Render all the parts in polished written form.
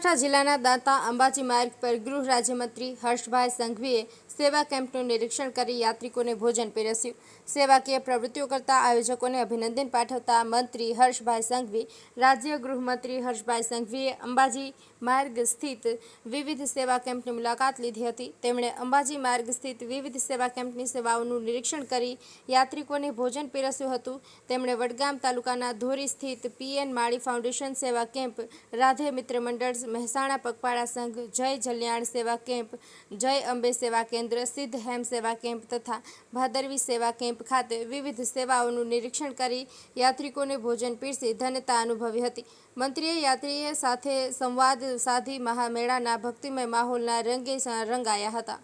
બનાसकांठा जिल्लाના દાંતા અંબાજી માર્ગ પર ગૃહ રાજ્યમંત્રી હર્ષભાઈ સંઘવીએ સેવા કેમ્પનું નિરીક્ષણ કરી યાત્રિકોને ભોજન પીરસ્યું। સેવાકીય પ્રવૃત્તિઓ કરતા આયોજકોને અભિનંદન પાઠવતા મંત્રી હર્ષભાઈ સંઘવી, રાજ્ય ગૃહમંત્રી હર્ષભાઈ સંઘવીએ અંબાજી માર્ગ સ્થિત વિવિધ સેવા કેમ્પની મુલાકાત લીધી હતી। તેમણે અંબાજી માર્ગ સ્થિત વિવિધ સેવા કેમ્પની સેવાઓનું નિરીક્ષણ કરી યાત્રિકોને ભોજન પીરસ્યું હતું। તેમણે વડગામ તાલુકાના ધોરી સ્થિત પીએન માળી ફાઉન્ડેશન સેવા કેમ્પ, રાધે મિત્ર મંડળ, મહેસાણા પગપાળા સંઘ, જય જલ્યાણ સેવા કેમ્પ, જય અંબે સેવા કેન્દ્ર, સિદ્ધ હેમ સેવા કેમ્પ તથા ભાદરવી સેવા કેમ્પ ખાતે વિવિધ સેવાઓનું નિરીક્ષણ કરી યાત્રિકોને ભોજન પીરસી ધન્યતા અનુભવી હતી। મંત્રીએ યાત્રીઓ સાથે સંવાદ સાધી મહામેળાના ભક્તિમય માહોલના રંગે રંગાયા હતા।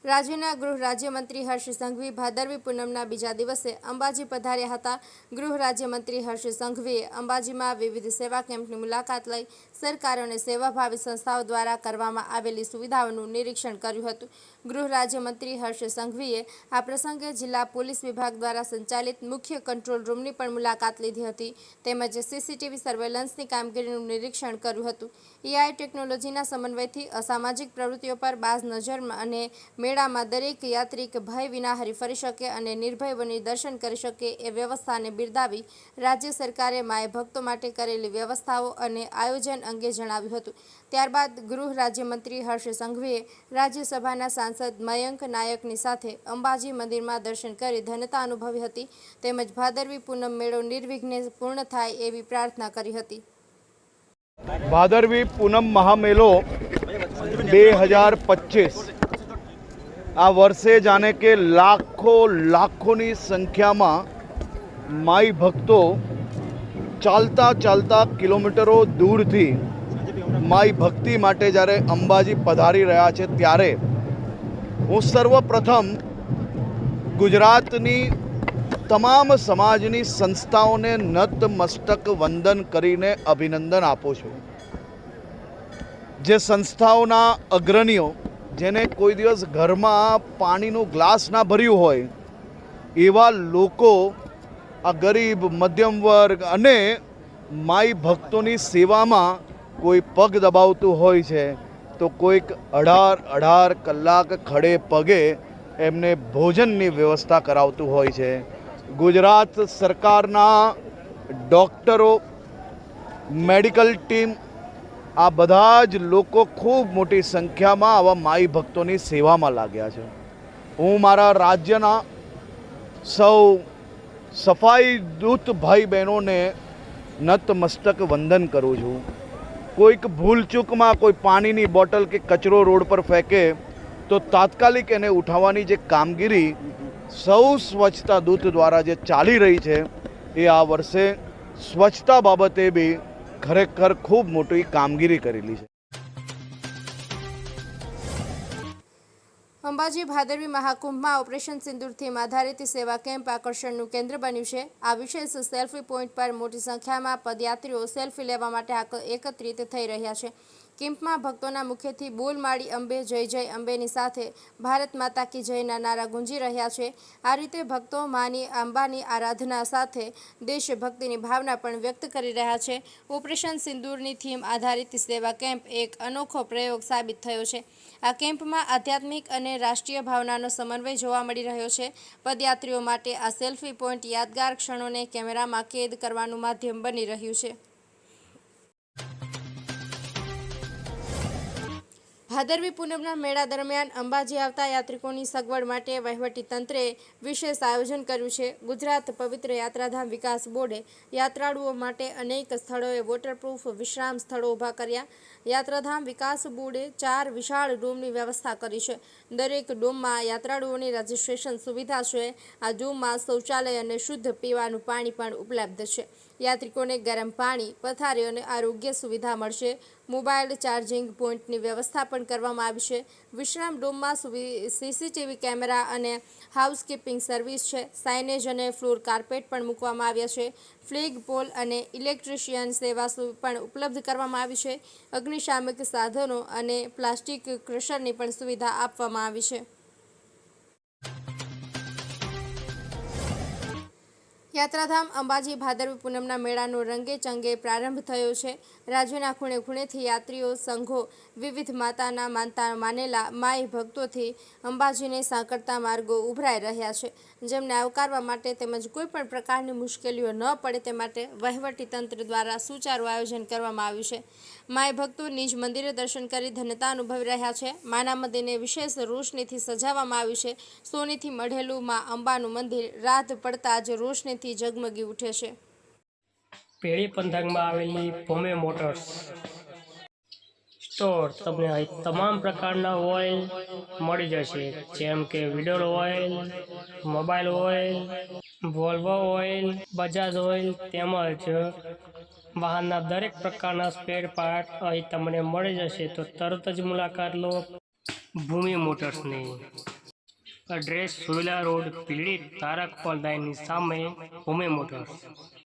રાજ્યના ગૃહ રાજ્યમંત્રી હર્ષ સંઘવી ભાદરવી પૂનમના બીજા દિવસે અંબાજી પધાર્યા હતા। ગૃહ રાજ્યમંત્રી હર્ષ સંઘવીએ અંબાજીમાં વિવિધ સેવા કેમ્પની મુલાકાત લઈ સરકાર અને સેવાભાવી સંસ્થાઓ દ્વારા કરવામાં આવેલી સુવિધાઓનું નિરીક્ષણ કર્યું હતું। ગૃહ રાજ્યમંત્રી હર્ષ સંઘવીએ આ પ્રસંગે જિલ્લા પોલીસ વિભાગ દ્વારા સંચાલિત મુખ્ય કંટ્રોલ રૂમની પણ મુલાકાત લીધી હતી, તેમજ સીસીટીવી સર્વેલન્સની કામગીરીનું નિરીક્ષણ કર્યું હતું। એઆઈ ટેકનોલોજીના સમન્વયથી અસામાજિક પ્રવૃત્તિઓ પર બાજ નજર અને મેળામાં દરેક યાત્રિક ભય વિના હરીફરી શકે અને નિર્ભય બની દર્શન કરી શકે એ વ્યવસ્થાને બિરદાવી રાજ્ય સરકારે માય ભક્તો માટે કરેલી વ્યવસ્થાઓ અને આયોજન અંગે જણાવ્યું હતું। ત્યારબાદ ગૃહ રાજ્યમંત્રી હર્ષ સંઘવીએ રાજ્યસભાના સાંસદ મયંક નાયકની સાથે અંબાજી મંદિરમાં દર્શન કરી ધન્યતા અનુભવી હતી, તેમજ ભાદરવી પૂનમ મેળો નિર્વિઘ્ને પૂર્ણ થાય એવી પ્રાર્થના કરી હતી। ભાદરવી પૂનમ મહામેલો 2025 આ વર્ષે જાણે કે લાખોની સંખ્યામાં માઈ ભક્તો ચાલતા કિલોમીટરો દૂરથી માઈ ભક્તિ માટે જ્યારે અંબાજી પધારી રહ્યા છે, ત્યારે હું સર્વપ્રથમ ગુજરાતની તમામ સમાજની સંસ્થાઓને નતમસ્તક વંદન કરીને અભિનંદન આપું છું। જે સંસ્થાઓના અગ્રણીઓ જેને કોઈ દિવસ ઘરમાં પાણીનું ગ્લાસ ના ભર્યું હોય એવા લોકો આ ગરીબ, મધ્યમ વર્ગ અને માઈ ભક્તોની સેવામાં કોઈ પગ દબાવતું હોય છે તો કોઈક 18 કલાક ખડે પગે એમને ભોજનની વ્યવસ્થા કરાવતું હોય છે। ગુજરાત સરકારના ડૉક્ટરો, મેડિકલ ટીમ, આ બધા જ લોકો ખૂબ મોટી સંખ્યામાં આવા માઈ ભક્તોની સેવામાં લાગ્યા છે। હું મારા રાજ્યના સૌ સફાઈ દૂત ભાઈ બહેનોને નતમસ્તક વંદન કરું છું। કોઈક ભૂલચૂકમાં કોઈ પાણીની બોટલ કે કચરો રોડ પર ફેંકે તો તાત્કાલિક એને ઉઠાવવાની જે કામગીરી સૌ સ્વચ્છતા દૂત દ્વારા જે ચાલી રહી છે એ આ વર્ષે સ્વચ્છતા બાબતે બી ખરેખર ખૂબ મોટી કામગીરી કરેલી છે। અંબાજી ભાદરવી મહાકુંભમાં ઓપરેશન સિંદૂર થીમ આધારિત સેવા કેમ્પ આકર્ષણનું કેન્દ્ર બન્યું છે। આ વિશેષ સેલ્ફી પોઈન્ટ પર મોટી સંખ્યામાં પદયાત્રીઓ સેલ્ફી લેવા માટે એકત્રિત થઈ રહ્યા છે। કેમ્પમાં ભક્તોના મુખેથી બોલ માળી અંબે, જય જય અંબેની સાથે ભારત માતા કી જયના નારા ગુંજી રહ્યા છે। આ રીતે ભક્તો માની અંબાની આરાધના સાથે દેશભક્તિની ભાવના પણ વ્યક્ત કરી રહ્યા છે। ઓપરેશન સિંદૂરની થીમ આધારિત સેવા કેમ્પ એક અનોખો પ્રયોગ સાબિત થયો છે। આ કેમ્પમાં આધ્યાત્મિક અને રાષ્ટ્રીય ભાવનાનો સમન્વય જોવા મળી રહ્યો છે। પદયાત્રીઓ માટે આ સેલ્ફી પોઈન્ટ યાદગાર ક્ષણોને કેમેરામાં કેદ કરવાનું માધ્યમ બની રહ્યું છે। ભાદરવી પૂનમના મેળા દરમિયાન અંબાજી આવતા યાત્રિકોની સગવડ માટે વહીવટી તંત્રે વિશેષ આયોજન કર્યું છે। ગુજરાત પવિત્ર યાત્રાધામ વિકાસ બોર્ડે યાત્રાળુઓ માટે અનેક સ્થળોએ વોટરપ્રૂફ વિશ્રામ સ્થળો ઊભા કર્યા। યાત્રાધામ વિકાસ બોર્ડે 4 વિશાળ ડોમની વ્યવસ્થા કરી છે। દરેક ડોમમાં યાત્રાળુઓની રજીસ્ટ્રેશન સુવિધા છે। આ ડોમમાં શૌચાલય અને શુદ્ધ પીવાનું પાણી પણ ઉપલબ્ધ છે। યાત્રિકોને ગરમ પાણી, પથારી અને આરોગ્ય સુવિધા મળશે। મોબાઈલ ચાર્જિંગ પોઈન્ટની વ્યવસ્થા પણ કરવામાં આવી છે। વિશ્રામ ડોમમાં સીસીટીવી કેમેરા અને હાઉસકીપિંગ સર્વિસ છે। સાઇનેજ અને ફ્લોર કાર્પેટ પણ મૂકવામાં આવ્યા છે। ફ્લેગ પોલ અને ઇલેક્ટ્રિશિયન સેવા પણ ઉપલબ્ધ કરવામાં આવી છે। અગ્નિશામક સાધનો અને પ્લાસ્ટિક ક્રશરની પણ સુવિધા આપવામાં આવી છે। યાત્રાધામ અંબાજી ભાદરવી પૂનમના મેળાનો રંગે ચંગે પ્રારંભ થયો છે. રાજ્યના ખૂણે ખૂણેથી યાત્રીઓ, સંઘો, વિવિધ માતાના માનતા માનેલા માઈ ભક્તોથી અંબાજીને સાંકળતા માર્ગો ઉભરાઈ રહ્યા છે, જેમને આવકારવા માટે તેમજ કોઈ પણ પ્રકારની મુશ્કેલીઓ ન પડે તે માટે વહીવટી તંત્ર દ્વારા સુચારું આયોજન કરવામાં આવ્યું છે. માઈ ભક્તો નિજ મંદિરે દર્શન કરી ધન્યતા અનુભવી રહ્યા છે. માના મંદિરને વિશેષ રોશનીથી સજાવવામાં આવ્યું છે. સોનીથી મઢેલું મા અંબાનું મંદિર રાત પડતા જ રોશનીથી ઝગમગી ઉઠે છે. પેઢી પંથકમાં આવેલી ભૂમિ મોટર્સ સ્ટોર તમને અહીં તમામ પ્રકારના ઓઇલ મળી જશે, જેમ કે Veedol oil, mobile oil, Volvo oil, Bajaj oil તેમજ વાહનના દરેક પ્રકારના સ્પેર પાર્ટ અહીં તમને મળી જશે. તો તરત જ મુલાકાત લો ભૂમિ મોટર્સની. એડ્રેસ: સોયલા રોડ, પીડી તારક ઓનલાઈનની સામે ભૂમિ મોટર્સ.